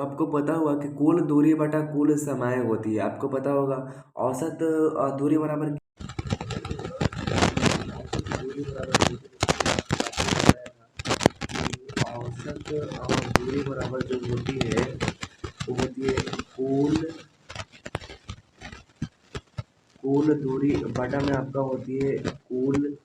तो आपको पता होगा कि कुल दूरी बटा कुल समय होती है। आपको पता होगा औसत दूरी बराबर दूरी बराबर औसत दूरी बराबर जो होती है वो होती है कुल कुल दूरी बटा में आपका होती है कुल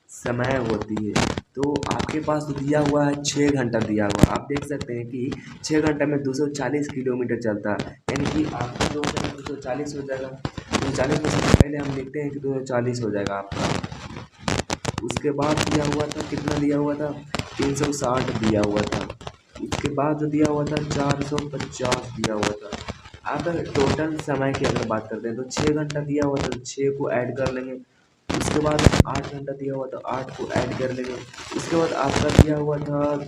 समय होती है। तो आपके पास तो दिया हुआ है 6 घंटा दिया हुआ है। आप देख सकते हैं कि 6 घंटा में 240 किलोमीटर चलता है, यानी कि आपका जो होगा 240 हो जाएगा। 240 में सबसे पहले हम देखते हैं कि 240 हो जाएगा आपका। उसके बाद दिया हुआ था कितना दिया हुआ था 360 दिया हुआ था। उसके बाद जो दिया हुआ था 450 दिया हुआ था। अब टोटल समय की अगर बात करते हैं तो 6 घंटा दिया हुआ था तो 6 को ऐड कर लेंगे। उसके बाद 8 घंटा दिया हुआ था 8 को ऐड कर लेंगे। उसके बाद आपका दिया हुआ था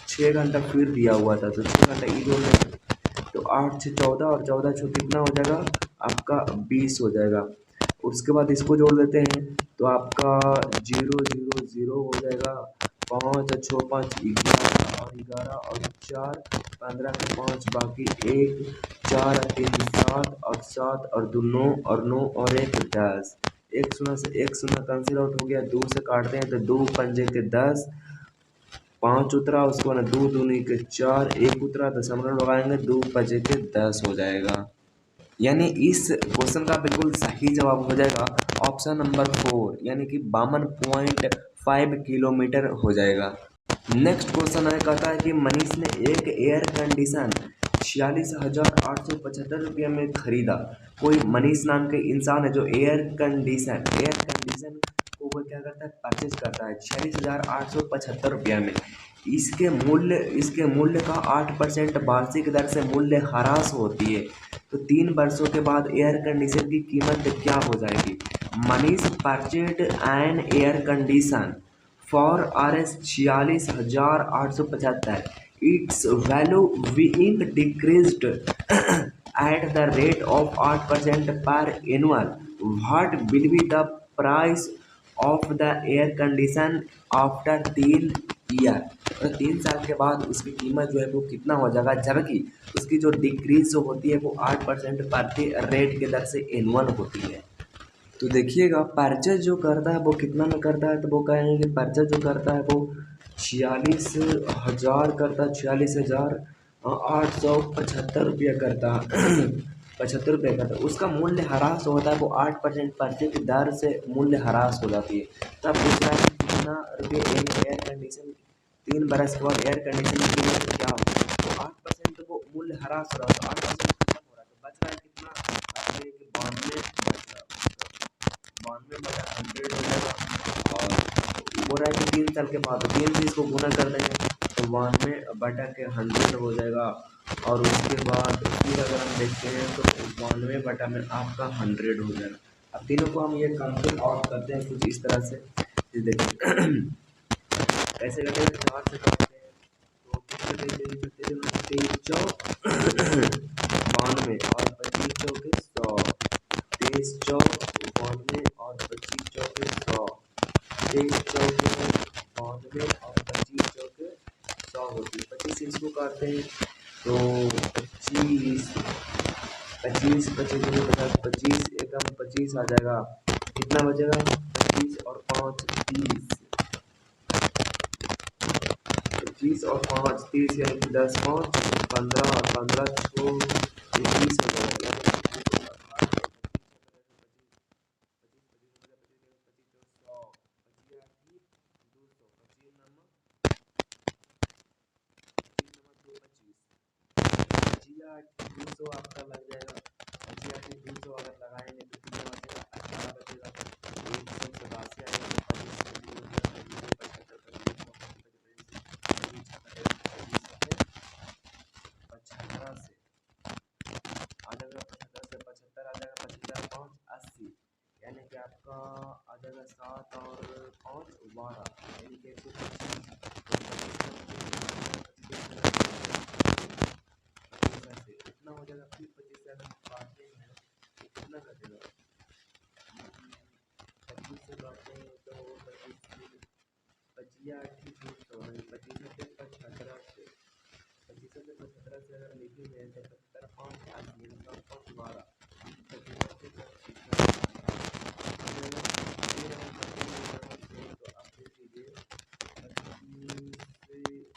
6 घंटा फिर दिया हुआ था तो 6 घंटा ई जोड़ लेंगे। तो 8 से 14 और 14 छो कितना हो जाएगा आपका 20 हो जाएगा। उसके बाद इसको जोड़ लेते हैं तो आपका 0 0 0 हो जाएगा। 5 और 6 5 11 और 11 और 4 15 के 5 बाकी 1 4 और 3 7 और 7 और 2 9 और 9 और 1 10। एक शून्य से एक शून्य कैंसिल आउट हो गया। 2 से काटते हैं तो 2 पंजे के 10, 5 उतरा। उसके बाद 2 दूनी के 4, 1 उतरा दशमलव लगाएंगे 2 पंजे के 10 हो जाएगा। यानी इस क्वेश्चन का बिल्कुल सही जवाब हो जाएगा ऑप्शन नंबर 4, यानी कि 52.5 किलोमीटर हो जाएगा। नेक्स्ट क्वेश्चन है, कहता है कि मनीष ने एक एयर कंडीशन 46,875 रुपये में खरीदा। कोई मनीष नाम के इंसान है जो एयर कंडीशन को वो क्या करता है परचेज करता है 46,875 रुपये में। इसके मूल्य का 8% वार्षिक दर से मूल्य ह्रास होती है। तो 3 वर्षों के बाद एयर कंडीशन की कीमत क्या हो जाएगी। Manish purchased an air condition for RS 46,875, its value being decreased at the rate of 8% per annual. What will be the price of the air condition after 3 year. तो 3 साल के बाद उसकी कीमत जो है वो कितना हो जाएगा, जबकि उसकी जो डिक्रीज जो होती है वो 8% प्रति रेट के दर से एनुअल होती है। तो देखिएगा परचेज जो करता है वो कितना में करता है, तो वो कहेंगे कि परचेज जो करता है वो 46,000 करता है। 46,875 रुपया करता है। 75 रुपये करता है। उसका मूल्य ह्रास होता है वो 8% प्रति दर से मूल्य ह्रास हो जाती है। तब पूछ रहा है कि कितना रुपये एयर कंडीशन 3 बरस के बाद एयर कंडीशन की कीमत क्या होगी। तो 8% वो मूल्य ह्रास हो रहा है, तो 8% खत्म हो रहा है, तो बच रहा है कितना आपके 92 बच रहा है। 92/100 हो जाएगा। और बोल रहा है कि 3 साल के बाद 3 से इसको गुना कर देंगे तो 92/100 हो जाएगा। और उसके बाद फिर अगर हम देखते हैं तो 92 में आपका 100 हो जाएगा। अब तीनों को हम ये कैंसिल आउट करते हैं कुछ इस तरह से। ये देखिए कैसे करते हैं, 4 से करते हैं तो कितने करते हैं 23 चौक 92 और 25 चौके 100, 23 चौक 92 और 25 चौके 100, 23 चौके 92 और 25 चौके 100 होती है। 25 से इसको काटते हैं तो 25 25 25 50 25 एकम 25 आ जाएगा। कितना बचेगा 25 और 5 30, 25 और 5 30 यानी कि 10 5 15 15 छो 21 हो जाएगा। तो आपका लग जाएगा 25 अगर लगाएंगे तो कितना बचेगा 18 बचेगा। 187 आएगा 75 आ जाएगा। 75 आ जाएगा 75 5 80, यानी कि आपका आ जाएगा 7 और 5 12, यानी कि 125। कितना हो जाएगा फिर 25 से अगर काटते हैं तो कितना कटेगा। 25 से काटते हैं तो 25 25 25 75 से 17 से अगर लिखी है तो 17 5 5 मतलब 5 12 तो आप देख लीजिए 23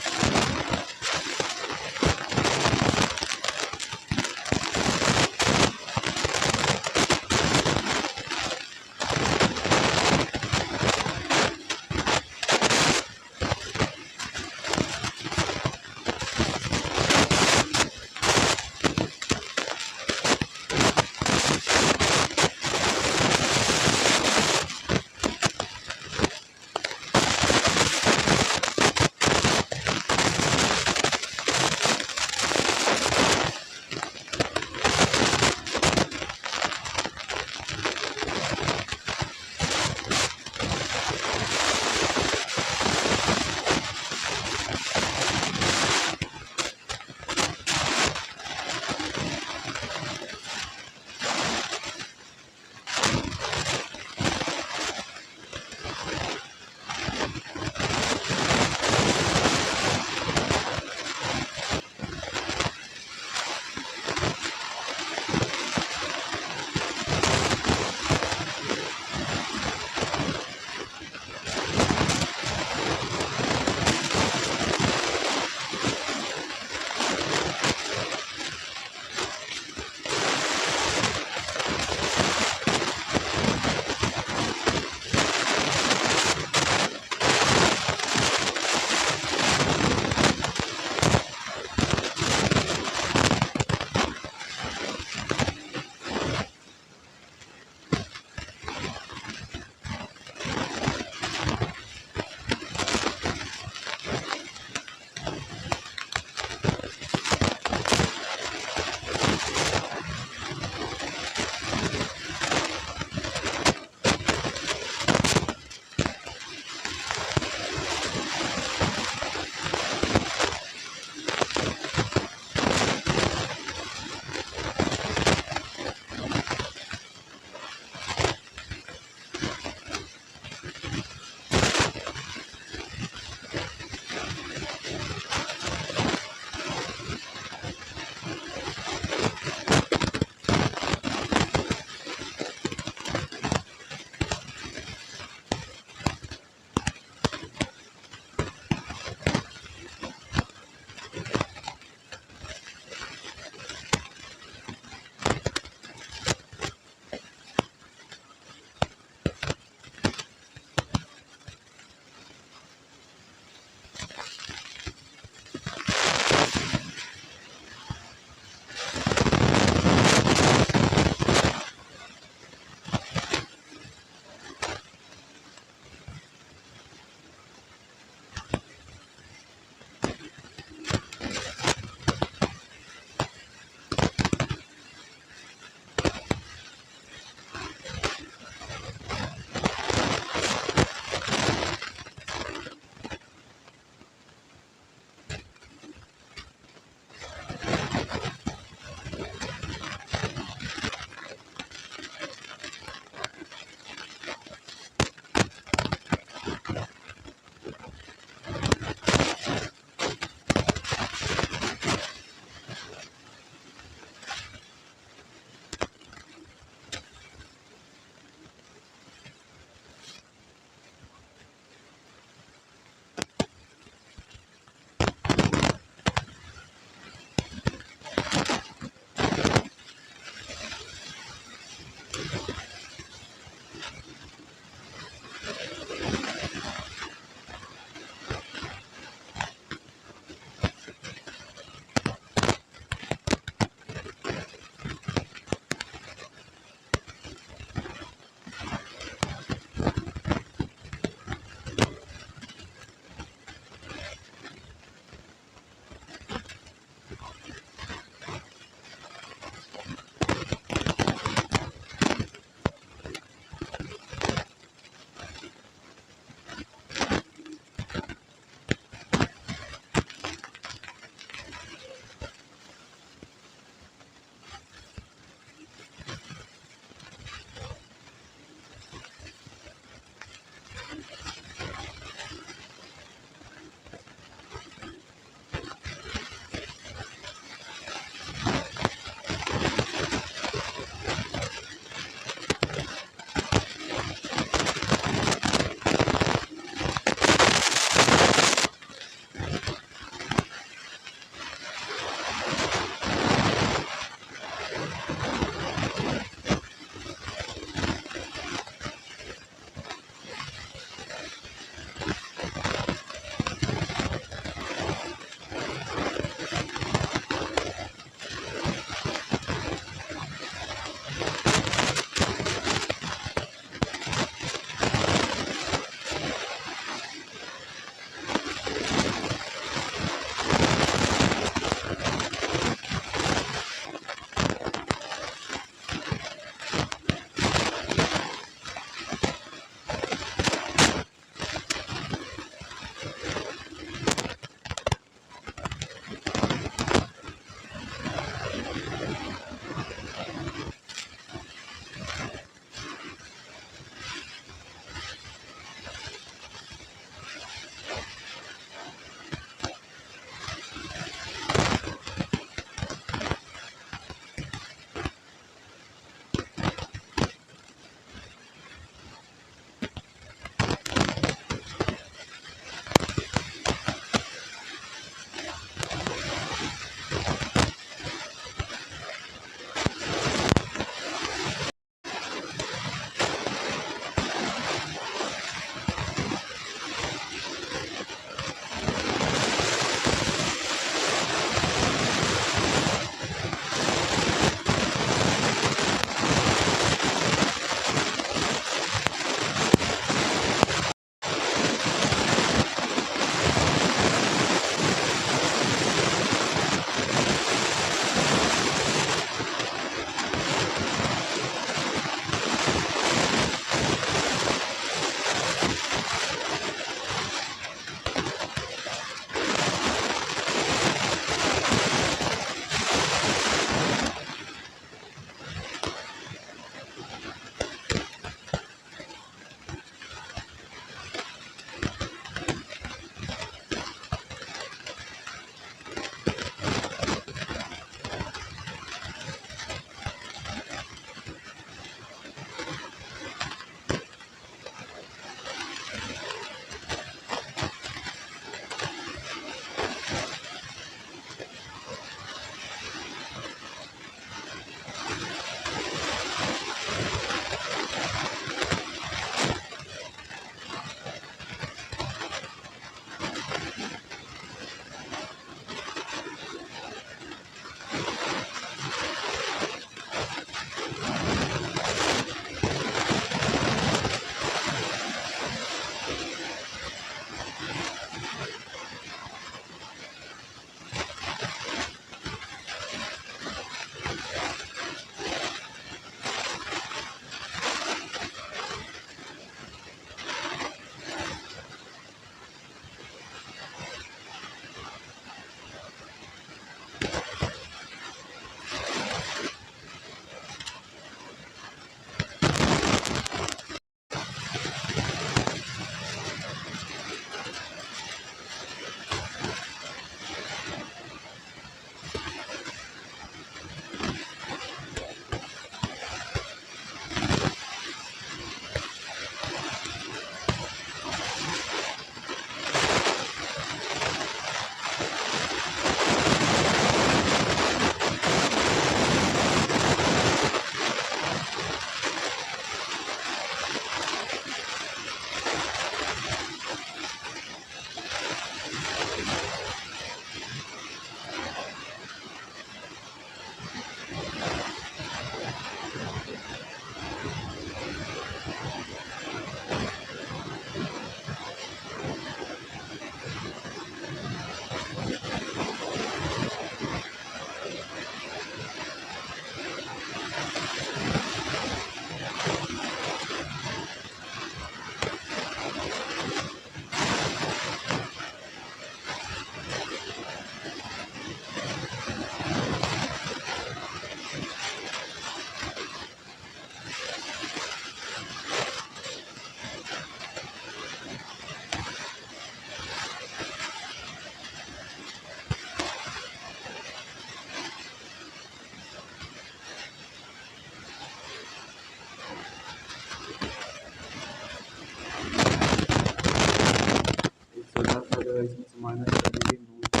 जाएगा, इसमें से माइनस कर दीजिए 900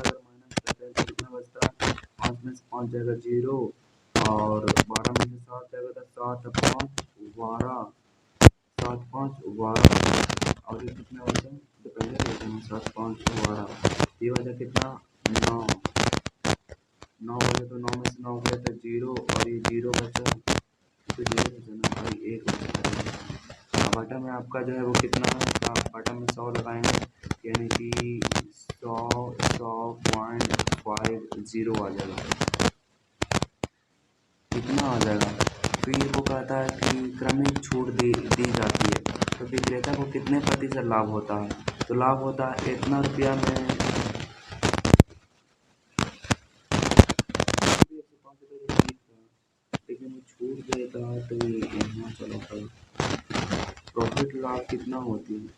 अगर माइनस करते हैं तो कितना बचता है, 5 में से 5 जाएगा 0 और 12 में से 7 जाएगा तो 7 5 12, 7 5 12 और ये कितना बचा, तो पहले लेते हैं 7 5 12, ये बचा कितना 9, 9 बचा तो 9 में से 9 गया तो 0 और ये 0 बचा तो 0 बचा ना भाई 1 बचा। अब बटन में आपका जो है वो कितना है, आप बटन में 100 लगाएंगे यानी कि 100.50 आ जाएगा, कितना आ जाएगा। फिर वो कहता है कि क्रमिक छूट दी जाती है, तो विक्रेता को कितने प्रतिशत लाभ होता है, तो लाभ होता है इतना रुपया में, लेकिन वो छूट देता है तो ये यहाँ चला था, प्रॉफिट लाभ कितना होती है,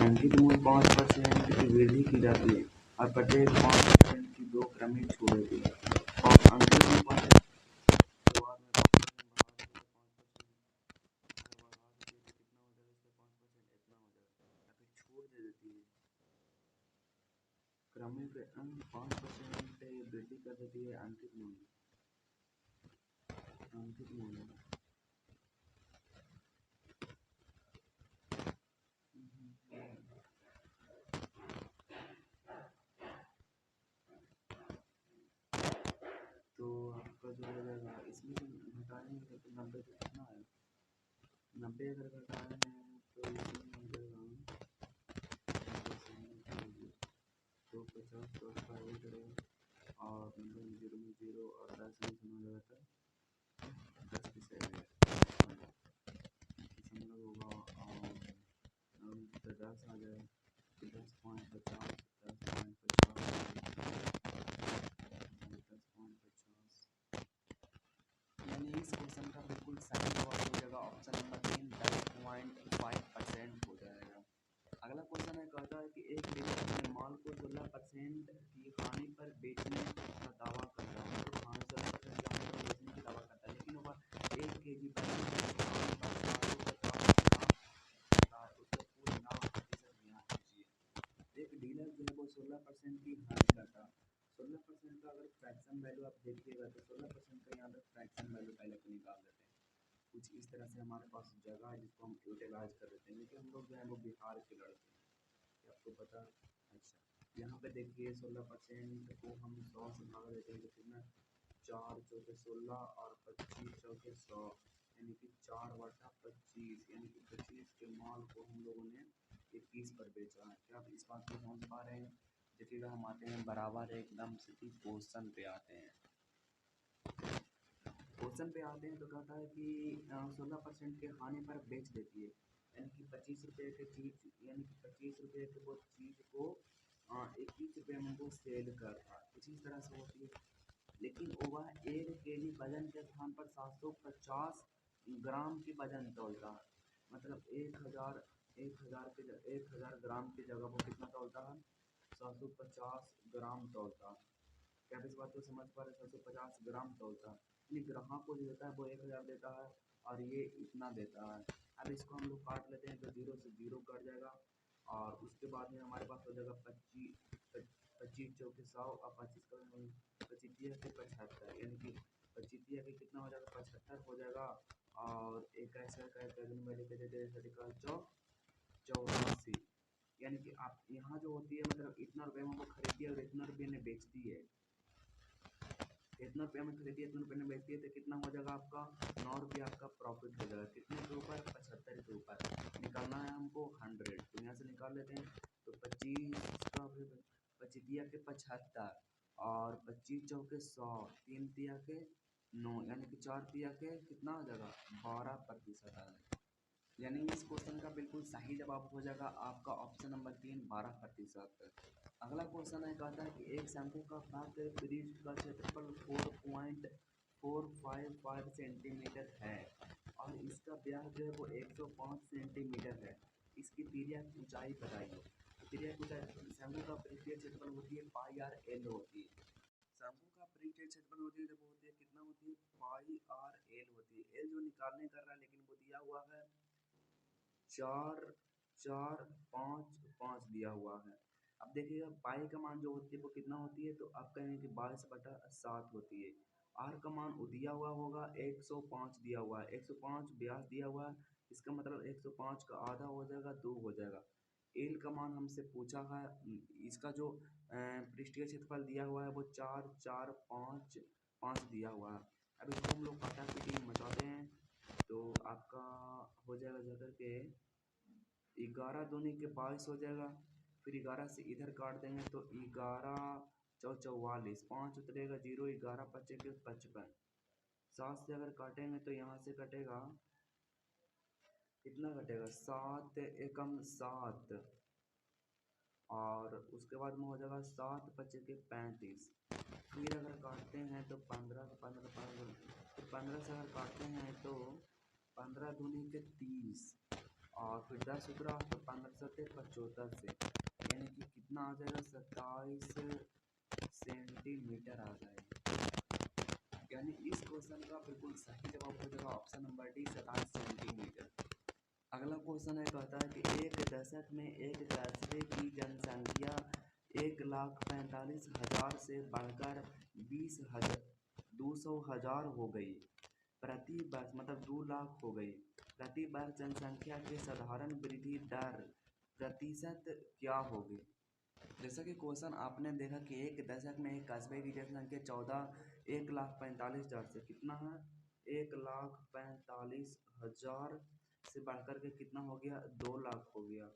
अंकित मूल्य 5% की वृद्धि की जाती है और प्रत्येक 5% की 2 क्रमिक छूट होती है और अंकित मूल्य 5% शुरुआत में 5% बढ़ा देती है तो कितना हो जाएगा, इसका 5% इतना हो जाएगा या फिर छूट दे देती है, क्रमिक 5% वृद्धि कर देती है अंकित मूल्य, अंकित मूल्य तो आपका जो हो जाएगा इसमें से घटाएंगे तो 90 से कितना है, 90 अगर घटाए हैं तो इसमें हो जाएगा 250 तो उसका ये करेगा और 0 में 0 और 10 में सुना जाता है 10 की सही दशमलव होगा और 10 आ जाएगा 10.50 यानी इस क्वेश्चन का बिल्कुल सही जवाब हो जाएगा ऑप्शन नंबर 3 10.5% हो जाएगा। अगला क्वेश्चन है, कहता है कि एक डीलर अपने माल को 16% की हानि पर बेचने का दावा करता है, तो हानि 16% की हानि पर बेचने की दावा करता है, लेकिन वह 1 केजी बैंगन की दुकान पर 750 उसका कुल लाभ प्रतिशत ज्ञात कीजिए। एक डीलर जो है वो 16% की हानि करता है, 16% का अगर फ्रैक्शन वैल्यू आप देखिएगा तो 16% का यहाँ पर फ्रैक्शन वैल्यू पहले को निकाल देते हैं, कुछ इस तरह से हमारे पास जगह है जिसको हम यूटिलाइज कर देते हैं, लेकिन हम लोग जो है वो बिहार के लड़के हैं, आपको पता। अच्छा यहाँ पे देखिए 16% को हम 100 से भाग देते हैं तो कितना, 4 चौके 16 और 25 चौके 100 यानी कि 4/25 यानी कि 25 के माल को हम लोगों ने 21 पर बेचा है। क्या आप इस बात को समझ पा रहे हैं? देखिएगा हम आते हैं बराबर एकदम सीधी क्वेश्चन पे आते हैं, क्वेश्चन पे आते हैं तो कहता है कि 16% के हानि पर बेच देती है, यानी कि 25 रुपये के चीज, यानी कि 25 रुपये के वो चीज को 21 रुपये में वो सेल करता है, कुछ इस तरह से होती है, लेकिन वह 1 केजी वजन के स्थान पर 750 ग्राम की वजन तोलता है, मतलब 1000 ग्राम की जगह वो कितना तोलता है, 750 ग्राम तोलता है। क्या आप इस बात को समझ पा रहे हैं, 750 ग्राम तोलता है, यानी ग्राहक को जो देता है वो 1000 देता है और ये इतना देता है। अब इसको हम लोग काट लेते हैं तो 0 से 0 कट जाएगा और उसके बाद में हमारे पास हो जाएगा 25 चौके 100 और 25 का 25 के 75 यानी कि 25 के कितना हो जाएगा 75 हो जाएगा और एक ऐसा में लेके देते हैं 84, यानी कि आप यहाँ जो होती है मतलब इतना रुपये में वो खरीदी है और इतना रुपये में बेचती है, इतना रुपये में खरीदी है इतना रुपये में बेचती है तो कितना हो जाएगा आपका 9 रुपये आपका प्रॉफिट हो जाएगा, कितने के ऊपर 75 के ऊपर, निकालना है हमको 100 तो यहाँ से निकाल लेते हैं तो 25 का 25 के 75 और 25 चौके 100 3 तिया के 9 यानी कि 4 तिया के कितना हो जाएगा 12% आ जाएगा, यानी इस क्वेश्चन का बिल्कुल सही जवाब हो जाएगा आपका ऑप्शन नंबर 3 12%। अगला क्वेश्चन है, कहता है कि एक शंकु का पृष्ठ का क्षेत्रफल 4.455 सेंटीमीटर है और इसका व्यास जो है वो 105 सेंटीमीटर है, इसकी त्रिज्या ऊंचाई बताइए। त्रिज्या ऊंचाई शंकु का पृष्ठीय क्षेत्रफल होती है पाई आर एल होती है, शंकु का पृष्ठीय क्षेत्रफल होती है जब होती है कितना होती है पाई आर एल होती है, एल जो निकालने कर रहा है लेकिन वो दिया हुआ है, चार चार पाँच पाँच दिया हुआ है। अब देखिएगा पाई का मान जो होती है वो कितना होती है, तो आप कहेंगे कि 22/7 होती है। आर का मान दिया हुआ होगा 105 दिया हुआ है, 105 व्यास दिया हुआ है, इसका मतलब 105 का आधा हो जाएगा 2 हो जाएगा। एल का मान हमसे पूछा है, इसका जो पृष्ठीय क्षेत्रफल दिया हुआ है वो 4 4 5 5 दिया हुआ है। अब इसको हम लोग काटापीटी मचाते हैं तो आपका हो जाएगा जाकर के 11 दूनी के 22 हो जाएगा। फिर 11 से इधर काट देंगे तो 11 चौ 44, 5 उतरेगा 0, 11 5 के 55। 7 से अगर काटेंगे तो यहाँ से कटेगा, कितना कटेगा, 7 एकम 7, और उसके बाद में हो जाएगा 7 5 के 35। फिर अगर काटते हैं तो 15 फिर 15 से अगर काटते हैं तो 15 दूनी के 30, और फिर 10 उतरा तो 15 7 75 से, यानी कि कितना आ जाएगा, 27 सेंटीमीटर आ जाएगा। यानी इस क्वेश्चन का बिल्कुल सही जवाब हो जाएगा ऑप्शन नंबर डी, 27 सेंटीमीटर। अगला क्वेश्चन है, कहता है कि एक दशक में एक कस्बे की जनसंख्या 1,45,000 से बढ़कर 200,000 हो गई। प्रति वर्ष मतलब 2 लाख हो गई। प्रति वर्ष जनसंख्या के साधारण वृद्धि दर प्रतिशत क्या होगी? जैसा कि क्वेश्चन आपने देखा कि एक दशक में एक कस्बे की जनसंख्या 1,45,000 से कितना है, 1,45,000 से बढ़कर के कितना हो गया, 2 लाख हो गया।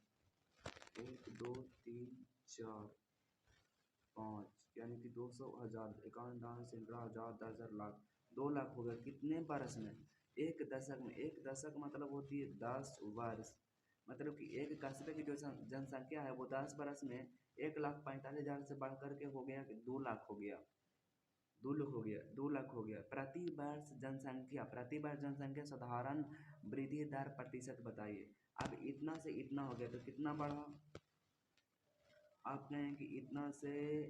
1 2 3 4 5, यानी कि 200,000, 51,000, 10,000, लाख, 2 लाख हो गया। कितने बरस में? एक दशक में। एक दशक मतलब होती है 10 वर्ष। मतलब कि एक कस्बे की जो जनसंख्या है वो 10 बरस में 1,45,000 से बढ़ करके हो गया कि 2 लाख हो गया। 2 लाख हो गया, 2 लाख हो गया। प्रति वर्ष जनसंख्या साधारण वृद्धि दर प्रतिशत बताइए। अब इतना से इतना हो गया तो कितना बढ़ा? आप कहें कि इतना से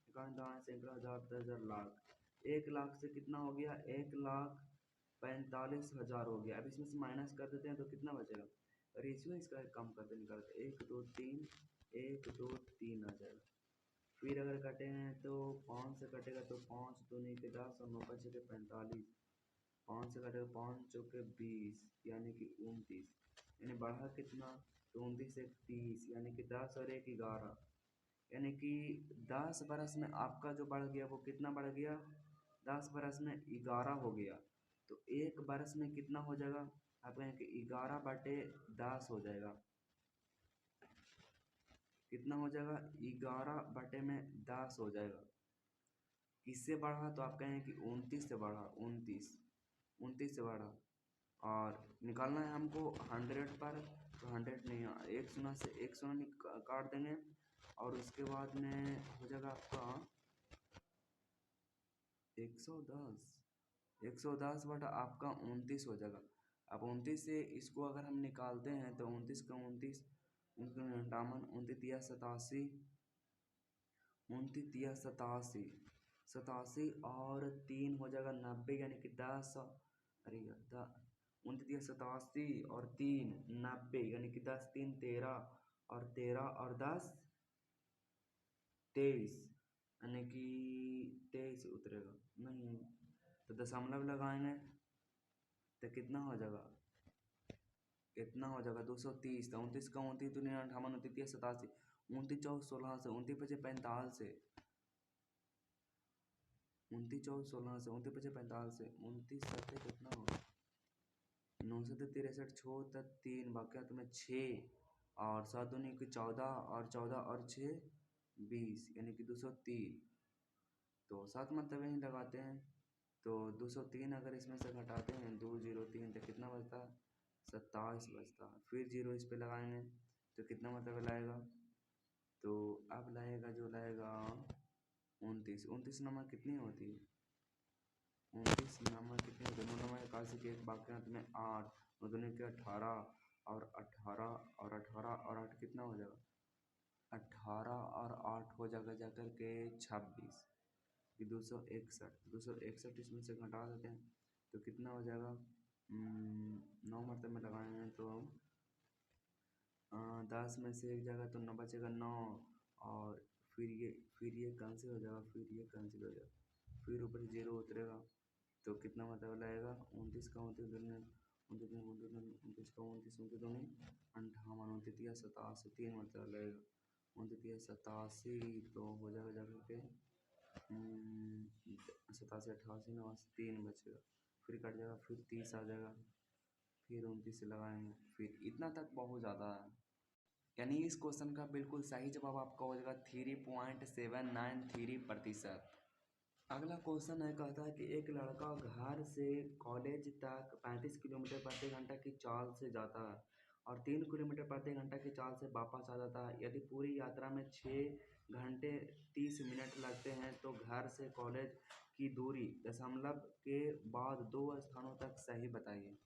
51,000, 10,000, लाख, 1 लाख से कितना हो गया, 1,45,000 हो गया। अब इसमें से माइनस कर देते हैं तो कितना बचेगा, रेशियो इसका कम करते निकालते, 1 2 3, 1 2 3 आ जाएगा। फिर अगर कटे हैं तो 5 से कटेगा तो 5 दूनी के 10 और 9 5 के 45, 5 से कटेगा 5 चौके 20, यानी कि 29, यानी बढ़ा कितना, तो 29 से 30, यानी कि 10 और 1 11, यानी कि 10 बरस में आपका जो बढ़ गया वो कितना बढ़ गया, 10 बरस में 11 हो गया। तो एक बरस में कितना हो जाएगा, आप कहें कि 11/10 हो जाएगा। कितना हो जाएगा, 11/10 हो जाएगा। किससे बढ़ा, तो आप कहें कि 29 से बढ़ा, 29 से बढ़ा। और निकालना है हमको 100 पर, तो 100 नहीं, एक शून्य से एक शून्य काट देंगे, और उसके बाद में हो जाएगा आपका 110 आपका 29 हो जाएगा। अब 29 से इसको अगर हम निकालते हैं तो 29 का 29, 59, 29 तिया 87, 87 और 3 हो जाएगा 90, यानी कि 10, अरे 29 और 3 90, यानी कि 10 3 13, और 13 और 10 23, यानी कि 23 उतरेगा नहीं, तो दशमलव लगाएंगे तो कितना हो जाएगा, इतना हो जाएगा 230। तो 29 का 29 दूनी 58, 29 तिया 87, 29 चौक 16 से, 29 पचे 45 से, 29 चौक 16 से, 29 पचे 45 से, 29 सत्ते कितना होगा, 963, छो तक 3 बाकी तुम्हें 6, और 7 दूनी की 14, और 14 और 6 20, यानी कि 203। तो 7 मतलब यहीं लगाते हैं, तो 203 अगर इसमें से घटाते हैं 203 तो कितना बचता है, 27 बचता है। फिर जीरो इस पे लगाएंगे तो कितना मतलब लाएगा, तो अब लाएगा जो लाएगा 29, 29 नंबर कितनी होती है, 29 नंबर कितनी होती है, 9 नंबर 81 के एक बाकी अंत में 8, 9 दूनी के 18, और 18 और 18 और 8 कितना हो जाएगा, 18 और 8 हो जाएगा जाकर के 26, 261, 261 इसमें से घटा देते हैं तो कितना हो जाएगा, 9 मरतबे में लगाएंगे तो 10 में से एक जाएगा तो 9 बचेगा 9। और फिर ये कैंसिल हो जाएगा, फिर ये कैंसिल हो जाएगा, फिर ऊपर 0 उतरेगा तो कितना मतलब आएगा 29 का 29 दूनी 29 का 29 29 दूनी 58 29 87 3 मतलब लगेगा 29 87 तो हो जाएगा जाकर के 87 88 89 3 बचेगा, फिर कट जाएगा, फिर 30 आ जाएगा, फिर 29 से लगाएंगे, फिर इतना तक बहुत ज़्यादा है। यानी इस क्वेश्चन का बिल्कुल सही जवाब आपका हो जाएगा 3.793%। अगला क्वेश्चन है, कहता है कि एक लड़का घर से कॉलेज तक 35 किलोमीटर प्रति घंटा की चाल से जाता है और 3 किलोमीटर प्रति घंटा की चाल से वापस आ जाता है। यदि पूरी यात्रा में 6 घंटे 30 मिनट लगते हैं तो घर से कॉलेज की दूरी दशमलव के बाद 2 स्थानों तक सही बताइए।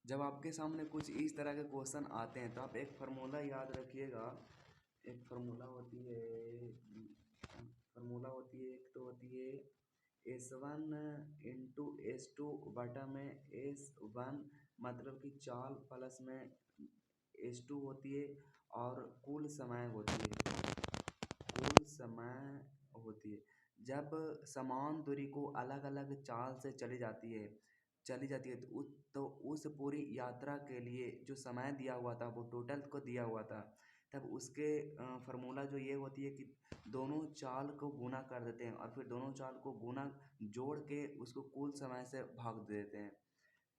जब आपके सामने कुछ इस तरह के क्वेश्चन आते हैं तो आप एक फार्मूला याद रखिएगा। एक एक तो होती है S1 इंटू S2 बटा में S1 मतलब कि चाल प्लस में S2 होती है और कुल समय होती है। जब समान दूरी को अलग अलग चाल से चली जाती है तो उस पूरी यात्रा के लिए जो समय दिया हुआ था वो टोटल को दिया हुआ था, तब उसके फार्मूला जो ये होती है कि दोनों चाल को गुना कर देते हैं और फिर दोनों चाल को गुना जोड़ के उसको कुल समय से भाग दे देते हैं।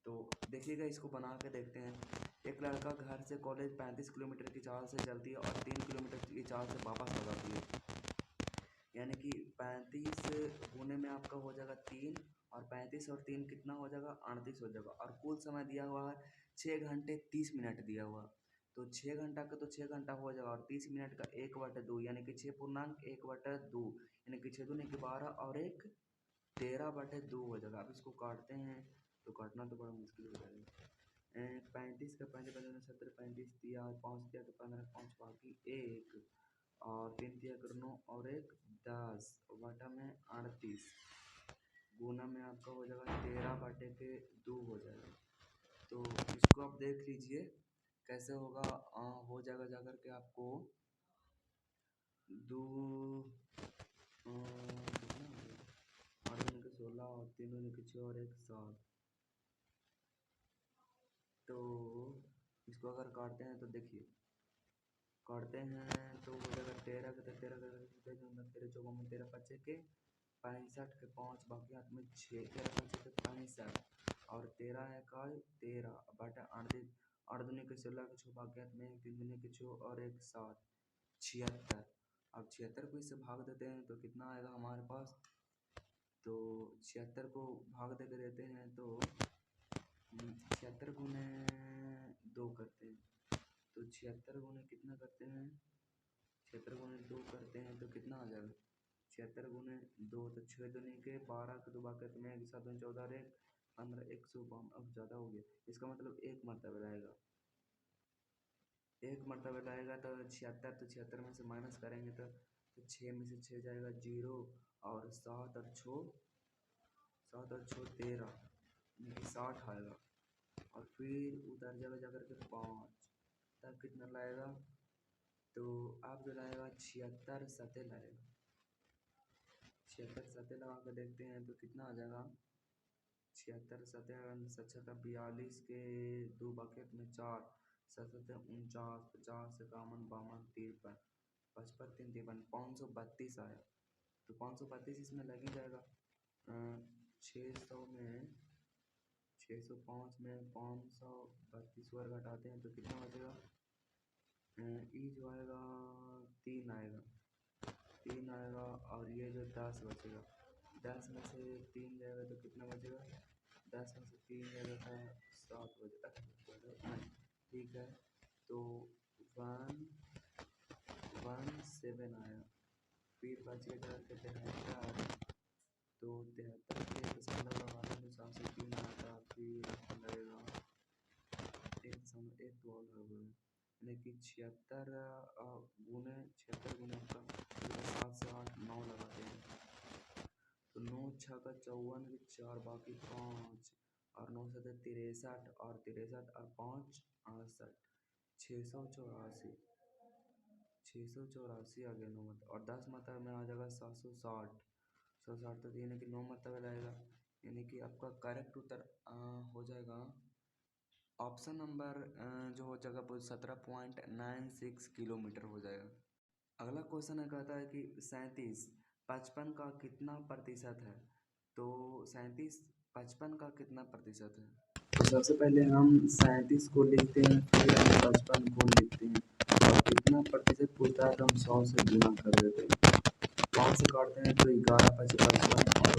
तो देखिएगा, इसको बना के देखते हैं। एक लड़का घर से कॉलेज 35 किलोमीटर की चाल से चलती है और 3 किलोमीटर की चाल से वापस आ जाती है। यानी कि 35 गुने में आपका हो जाएगा 3 और 35 और 3 कितना हो जाएगा 38 हो जाएगा और कुल समय दिया हुआ है 6 घंटे 30 मिनट दिया हुआ। तो 6 घंटा का तो 6 घंटा हो जाएगा और 30 मिनट का 1/2 यानी कि 6 पूर्णांक 1/2 यानी कि 6 दूनी के 12 और 1 13/2 हो जाएगा। अब इसको काटते हैं तो काटना तो बड़ा मुश्किल हो जाएगा। 35 का पहले पहले 70 35 दिया 5 दिया तो 15 5 बाकी 1 और 3 दिया करो 9 और 1 10 बटा में 38 गुना में आपका हो जाएगा 13/2 हो जाएगा। तो इसको आप देख लीजिए कैसे होगा। हो जाएगा जाकर के आपको दो कितना हो गया 8 दूनी के 16 और 3 दूनी के 6 और 1 7। तो इसको अगर काटते हैं तो देखिए काटते हैं तो हो जाएगा 13 का 13 चौका में 13 पच्चे के 65 के 5 बाकी हाथ में 6 13 पच्चे के 65 और 13 है का 13 बटा 38 8 दूनी के 16 के 6 बाकी हाथ में 3 दूनी के 6 और 1 7 76। अब 76 को इससे भाग देते हैं तो कितना आएगा हमारे पास। तो 76 को भाग दे के देते हैं तो 76 गुने 2 करते हैं तो 76 गुने कितना करते हैं 76 गुने 2 करते हैं तो कितना आ जाएगा 76 गुने 2 तो 6 दूनी के 12 के 2 बाकी में 1 7 दूनी 14 और 1 15 152। अब ज़्यादा हो गया, इसका मतलब एक मरतबा रहेगा। एक मरतबा रहेगा तो 76 तो 76 में से माइनस करेंगे तो 6 में से 6 जाएगा 0 और 7 और 6 13 यानी कि 60 आएगा और फिर उधर जगह जाकर के 5 तब कितना लाएगा। तो आप जो लाएगा 76 सतह लाएगा 76 सतह लगा कर देखते हैं तो कितना आ जाएगा 76 सतह 42 के 2 बकेट में 4 सतह 49 50 51 52 53 55 3 53 532 आया। तो 532 इसमें लग ही जाएगा। 605 में 532 वर्ग घटाते हैं तो कितना बचेगा। ई जो आएगा 3 आएगा और ये जो 10 बचेगा 10 में से 3 जाएगा तो कितना बचेगा 10 में से 3 जाएगा था 7 बचेगा। ठीक है, तो 117 आया। फिर बचेगा के 73 तो 73 के दशमलव लगाने के हिसाब से 3 आया था। फिर लगेगा 1 तो और हो गया यानी कि 76 गुने का 7 से 8 9 लगाते हैं तो 9 6 का 54 के 4 बाकी 5 और 9 7 63 और 63 और 5 68 684 684 आ गया 9 मतलब, और 10 मतलब में आ जाएगा 760 760, तो यानी कि 9 मतलब रहेगा, यानी कि आपका करेक्ट उत्तर हो जाएगा ऑप्शन नंबर जो हो जाएगा वो 17.96 किलोमीटर हो जाएगा। अगला क्वेश्चन है, कहता है कि 37 55 का कितना प्रतिशत है? तो 37 55 का कितना प्रतिशत है? तो सबसे पहले हम 37 को लिखते हैं, फिर हम 55 को लिखते हैं, और कितना प्रतिशत पूछता है तो हम 100 से गुना कर देते हैं। 5 से काटते हैं तो 11 55, और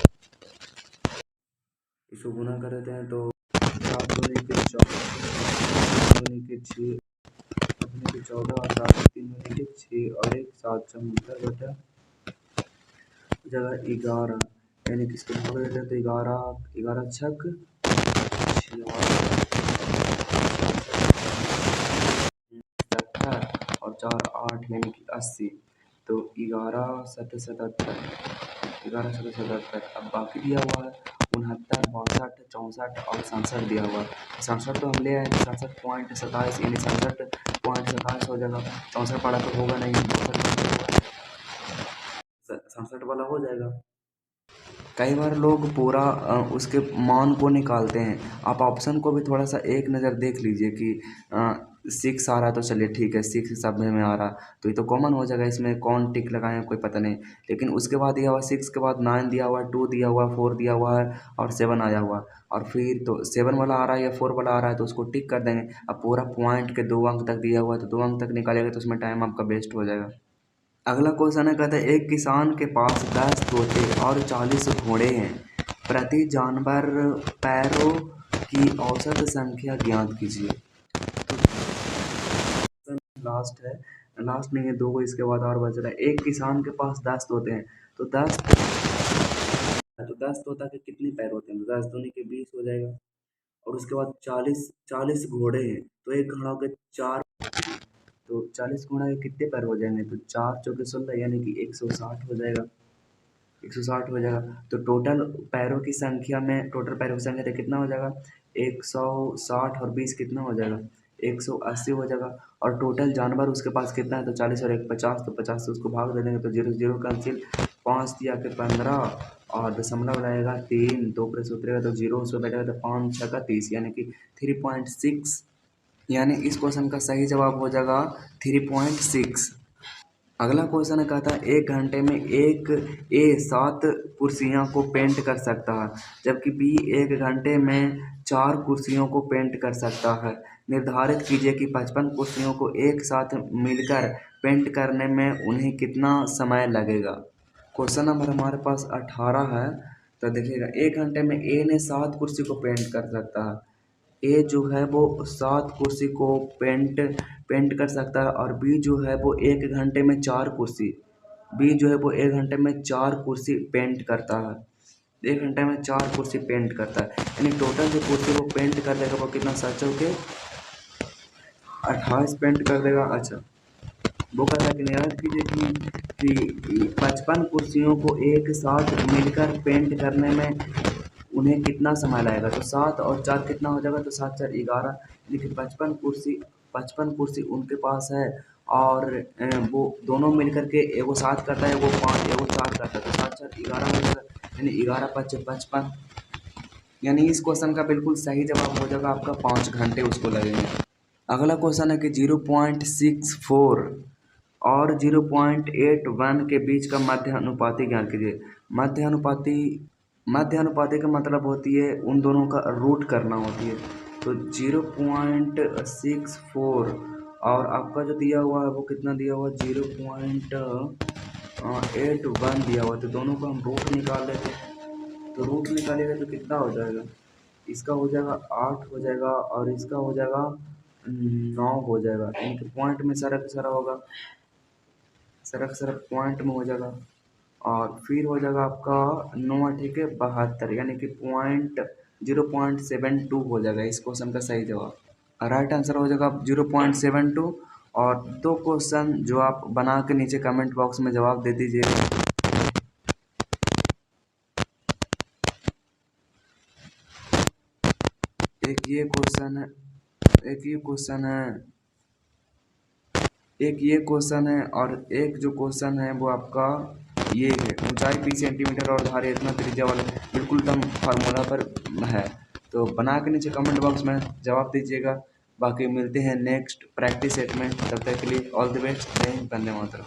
इसको गुना कर देते हैं तो 7 दूनी के 14, दूनी के 6, दूनी के 14 और 7 3 दूनी के 6 और 1 7 74 बटा जगह 11, यानी कि इसको भाग देते हैं तो 11 11 छक 70 और 4 8 यानी कि 80, तो 11 7 77, 11 7 77। अब बाकी दिया हुआ है 69 62 64 और 67 दिया हुआ है। 67 तो हम ले आए 67.27, यानी 67.27 हो जाएगा। 64 पढ़ा तो होगा नहीं, 67 वाला हो जाएगा। कई बार लोग पूरा उसके मान को निकालते हैं। आप ऑप्शन को भी थोड़ा सा एक नज़र देख लीजिए कि 6 आ रहा है तो चलिए ठीक है, 6 सब में आ रहा, तो ये तो कॉमन हो जाएगा, इसमें कौन टिक लगाए कोई पता नहीं। लेकिन उसके बाद दिया हुआ 6 के बाद 9 दिया हुआ है, 2 दिया हुआ है, 4 दिया हुआ है और 7 आया हुआ है, और फिर तो 7 वाला आ रहा है या 4 वाला आ रहा है तो उसको टिक कर देंगे। अब पूरा पॉइंट के 2 अंक तक दिया हुआ है तो 2 अंक तक निकालेगा तो उसमें टाइम आपका वेस्ट हो जाएगा। अगला क्वेश्चन है, कहता है एक किसान के पास 10 तोते और 40 घोड़े हैं, प्रति जानवर पैरों की औसत संख्या ज्ञात कीजिए। लास्ट है, लास्ट नहीं है, 2 को इसके बाद और बच रहा है। एक किसान के पास 10 तोते हैं, तो 10 तोता के कितने पैर होते हैं? तो 10 दूनी के 20 हो जाएगा, और उसके बाद 40 घोड़े हैं, तो एक घोड़ा के 4, तो 40 घोड़ा के कितने पैर हो जाएंगे? तो 4 चौके 16, यानी कि 160 हो जाएगा, 160 हो जाएगा। तो टोटल पैरों की संख्या में, टोटल पैरों की संख्या तो कितना हो जाएगा? 160 और 20 कितना हो जाएगा? 180 हो जाएगा। और टोटल जानवर उसके पास कितना है? तो 40 और 1 50, तो 50 से उसको भाग दे देंगे तो 0 0 कैंसिल, 5 दिया के 15 और दशमलव रहेगा 3, 2 प्लस उतरेगा तो 0 उसमें बैठेगा तो 5 6 का 30, यानी कि 3.6, यानी इस क्वेश्चन का सही जवाब हो जाएगा 3.6। अगला क्वेश्चन है, कहता है एक घंटे में एक ए 7 कुर्सियों को पेंट कर सकता है, जबकि बी एक घंटे में 4 कुर्सियों को पेंट कर सकता है। निर्धारित कीजिए कि 55 कुर्सियों को एक साथ मिलकर पेंट करने में उन्हें कितना समय लगेगा। क्वेश्चन नंबर हमारे पास 18 है। तो देखिएगा, एक घंटे में ए ने 7 कुर्सी को पेंट कर सकता है, ए जो है वो 7 कुर्सी को पेंट कर सकता है, और बी जो है वो एक घंटे में 4 कुर्सी, बी जो है वो एक घंटे में 4 कुर्सी पेंट करता है, एक घंटे में 4 कुर्सी पेंट करता है, यानी टोटल जो कुर्सी वो पेंट कर देगा वो कितना? 7 चौके 28 पेंट कर देगा। अच्छा, वो कहता है कि निर्धारित कीजिए कि 55 कुर्सियों को एक साथ मिलकर पेंट करने में उन्हें कितना समय लगेगा? तो 7 और 4 कितना हो जाएगा? तो 7 4 11, लेकिन 55 कुर्सी उनके पास है, और वो दोनों मिलकर के एगो 7 करता है, एगो 5, एगो 4 करता है, तो 7 4 11 हो जाएगा, यानी 11 5 55, यानी इस क्वेश्चन का बिल्कुल सही जवाब हो जाएगा आपका 5 घंटे उसको लगेंगे। अगला क्वेश्चन है कि 0.64 और 0.81 के बीच का मध्य अनुपाती ज्ञात कीजिए। मध्य अनुपाती का मतलब होती है उन दोनों का रूट करना होती है। तो 0.64 और आपका जो दिया हुआ है वो कितना दिया हुआ है? 0.81 दिया हुआ है, तो दोनों को हम रूट निकाल लेते हैं। तो रूट निकालेगा तो कितना हो जाएगा? इसका हो जाएगा 8 हो जाएगा, और इसका हो जाएगा 9 हो जाएगा, यानी कि पॉइंट में सरक सरा होगा, सरक पॉइंट में हो जाएगा, और फिर हो जाएगा आपका 9 ठीक है 72, यानी कि 0.72 हो जाएगा इस क्वेश्चन का सही जवाब। राइट आंसर हो जाएगा 0.72। और 2 क्वेश्चन जो आप बना के नीचे कमेंट बॉक्स में जवाब दे दीजिएगा। एक ये क्वेश्चन है एक ये क्वेश्चन है एक ये क्वेश्चन है और एक जो क्वेश्चन है वो आपका ये है, ऊंचाई 30 सेंटीमीटर और धारे इतना त्रिज्या वाला, बिल्कुल एकदम फार्मूला पर है। तो बना के नीचे कमेंट बॉक्स में जवाब दीजिएगा। बाकी मिलते हैं नेक्स्ट प्रैक्टिस सेट में, तब तक के लिए ऑल द बेस्ट। जय हिंद, वंदे मातरम।